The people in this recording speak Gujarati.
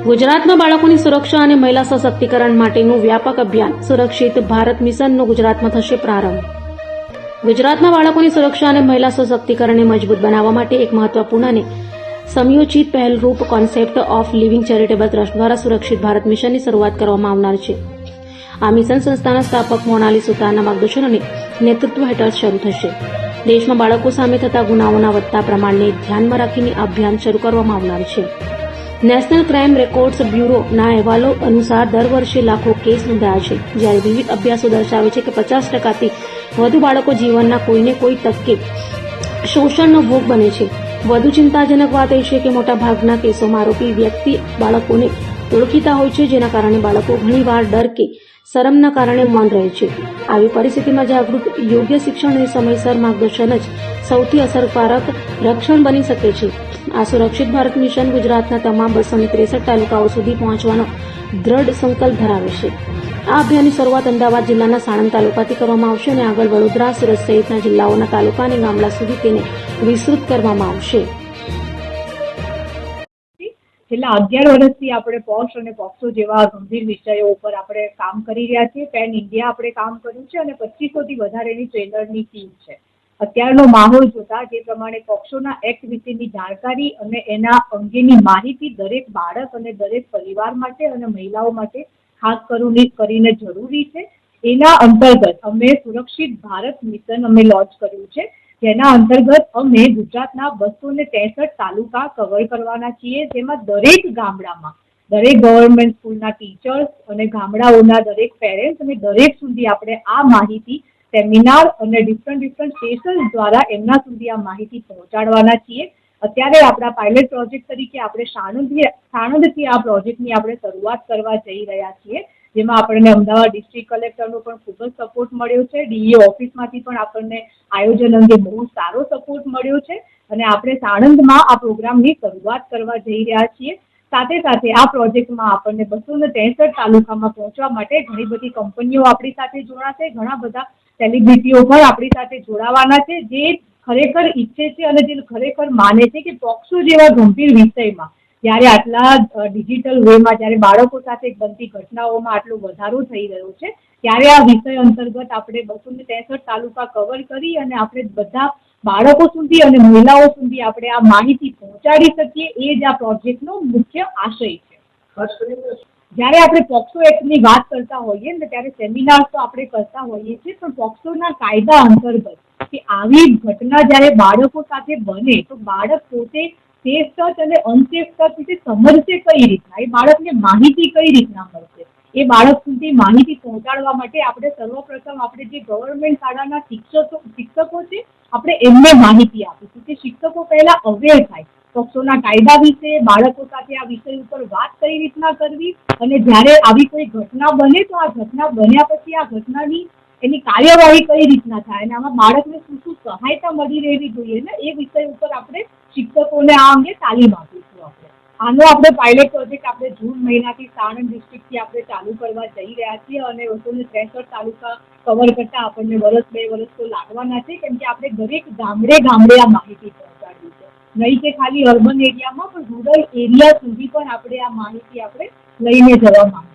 ગુજરાતમાં બાળકોની સુરક્ષા અને મહિલા સશક્તિકરણ માટેનું વ્યાપક અભિયાન સુરક્ષિત ભારત મિશનનો ગુજરાતમાં થશે પ્રારંભ. ગુજરાતમાં બાળકોની સુરક્ષા અને મહિલા સશક્તિકરણને મજબૂત બનાવવા માટે એક મહત્વપૂર્ણ અને સમયોચિત પહેલરૂપ concept of living charitable trust દ્વારા સુરક્ષિત ભારત મિશનની શરૂઆત કરવામાં આવનાર છે. આ મિશન સંસ્થાના સ્થાપક મોનાલી સુતારના માર્ગદર્શન અને નેતૃત્વ હેઠળ શરૂ થશે. દેશમાં બાળકો સામે થતા ગુનાઓના વધતા પ્રમાણને ધ્યાનમાં રાખીને આ અભિયાન શરૂ કરવામાં આવનાર છે. નેશનલ ક્રાઇમ રેકોર્ડ્સ બ્યુરોના અહેવાલો અનુસાર દર વર્ષે લાખો કેસ નોંધાયા છે, જ્યારે વિવિધ અભ્યાસો દર્શાવે છે કે 50%થી વધુ બાળકો જીવનના કોઈને કોઈ તકે શોષણનો ભોગ બને છે. વધુ ચિંતાજનક વાત એ છે કે મોટાભાગના કેસોમાં આરોપી વ્યક્તિ બાળકોને ઓળખીતા હોય છે, જેના કારણે બાળકો ઘણીવાર ડર કે શરમના કારણે મૌન રહે છે. આવી પરિસ્થિતિમાં જાગૃત, યોગ્ય શિક્ષણ અને સમયસર માર્ગદર્શન જ સૌથી અસરકારક રક્ષણ બની શકે છે. આ સુરક્ષિત ભારત મિશન ગુજરાતના તમામ 263 તાલુકાઓ સુધી પહોંચવાનો દ્રઢ સંકલ્પ ધરાવે છે. આ અભિયાનની શરૂઆત અમદાવાદ જિલ્લાના સાણંદ તાલુકાથી કરવામાં આવશે અને આગળ વડોદરા, સુરત સહિતના જિલ્લાઓના તાલુકા અને ગામડા સુધી તેને વિસ્તૃત કરવામાં આવશે. છેલ્લા 11 વર્ષથી આપણે પોક્સ અને પોક્સો જેવા ગંભીર વિષયો ઉપર આપણે કામ કરી રહ્યા છીએ. પેન ઇન્ડિયા આપણે કામ કર્યું છે અને 2500 થી વધારેની ટ્રેનરની ટીમ છે. અત્યારનો માહોલ જોતા જે પ્રમાણે પોક્સોના એક્ટ વિશેની જાણકારી અને એના અંગેની માહિતી દરેક બાળક અને દરેક પરિવાર માટે અને મહિલાઓ માટે ખાસ કરીને જરૂરી છે. એના અંતર્ગત અમે સુરક્ષિત ભારત મિશન અમે લોન્ચ કર્યું છે, જેના અંતર્ગત અમે ગુજરાતના 263 તાલુકા કવર કરવાના છીએ, જેમાં દરેક ગામડામાં દરેક ગવર્મેન્ટ સ્કૂલના ટીચર્સ અને ગામડાઓના દરેક પેરેન્ટ્સ અને દરેક સુધી આપણે આ માહિતી સેમિનાર અને ડિફરન્ટ સ્ટેશન દ્વારા એમના સુધી આ માહિતી પહોંચાડવાના છીએ. અત્યારે આપણા પાયલટ પ્રોજેક્ટ તરીકે આપણે સાણંદથી આ પ્રોજેક્ટની આપણે શરૂઆત કરવા જઈ રહ્યા છીએ, જેમાં આપણને અમદાવાદ ડિસ્ટ્રિક્ટ કલેક્ટરનો પણ ખૂબ જ સપોર્ટ મળ્યો છે. ડીઈઓ ઓફિસમાંથી પણ આપણને આયોજન અંગે બહુ સારો સપોર્ટ મળ્યો છે અને આપણે સાણંદમાં આ પ્રોગ્રામની શરૂઆત કરવા જઈ રહ્યા છીએ. સાથે સાથે આ પ્રોજેક્ટમાં આપણને 263 તાલુકામાં પહોંચવા માટે ઘણી બધી કંપનીઓ આપણી સાથે જોડાશે, ઘણા બધા સેલિબ્રિટીઓ પણ આપણી સાથે જોડાવાના છે, જે ખરેખર ઈચ્છે છે અને જે ખરેખર માને છે કે પોક્સો જેવા ગંભીર વિષયમાં જ્યારે આટલા ડિજિટલ વેમાં જ્યારે બાળકો સાથે બનતી ઘટનાઓમાં આટલો વધારો થઈ રહ્યો છે, ત્યારે આ વિષય અંતર્ગત આપણે 263 તાલુકા કવર કરી અને આપણે બધા બાળકો સુધી અને મહિલાઓ સુધી આપણે આ માહિતી પહોંચાડી શકીએ, એ જ આ પ્રોજેક્ટનો મુખ્ય આશય છે. જ્યારે આપણે પોક્સો એક્ટની વાત કરતા હોઈએ ને ત્યારે સેમિનાર તો આપણે કરતા હોઈએ છીએ, પણ પોક્સોના કાયદા અંતર્ગત કે આવી ઘટના જ્યારે બાળકો સાથે બને તો બાળક પોતે સેફ ટચ અને અનસેફ ટચ વિશે સમજશે કઈ રીતના, એ બાળકને માહિતી કઈ રીતના મળશે, એ બાળક સુધી માહિતી પહોંચાડવા માટે આપણે સર્વપ્રથમ આપણે જે ગવર્મેન્ટ શાળાના શિક્ષકો છે આપણે એમને માહિતી આપીશું કે શિક્ષકો પહેલા અવેર થાય પોક્સોના કાયદા વિશે, બાળકો સાથે આ વિષય ઉપર વાત કઈ રીતના કરવી અને જ્યારે આવી કોઈ ઘટના બને તો આ ઘટના બન્યા પછી આ ઘટનાની એની કાર્યવાહી કઈ રીતના થાય અને આમાં બાળકને શું સહાયતા મળી રહેવી જોઈએ ને એ વિષય ઉપર આપણે શિક્ષકોને આ અંગે તાલીમ આપીશું. આનો આપણે પાયલટ પ્રોજેક્ટ આપણે જૂન મહિનાથી સાણંદ ડિસ્ટ્રિક્ટથી આપણે ચાલુ કરવા જઈ રહ્યા છીએ અને 263 તાલુકા કવર કરતા આપણને 1-2 વર્ષ તો લાગવાના છે, કેમ કે આપણે દરેક ગામડે આ માહિતી પહોંચાડવી છે. નહીં કે ખાલી અર્બન એરિયામાં પણ રૂરલ એરિયા સુધી પણ આપણે આ માહિતી આપણે લઈને જવા માંગીએ.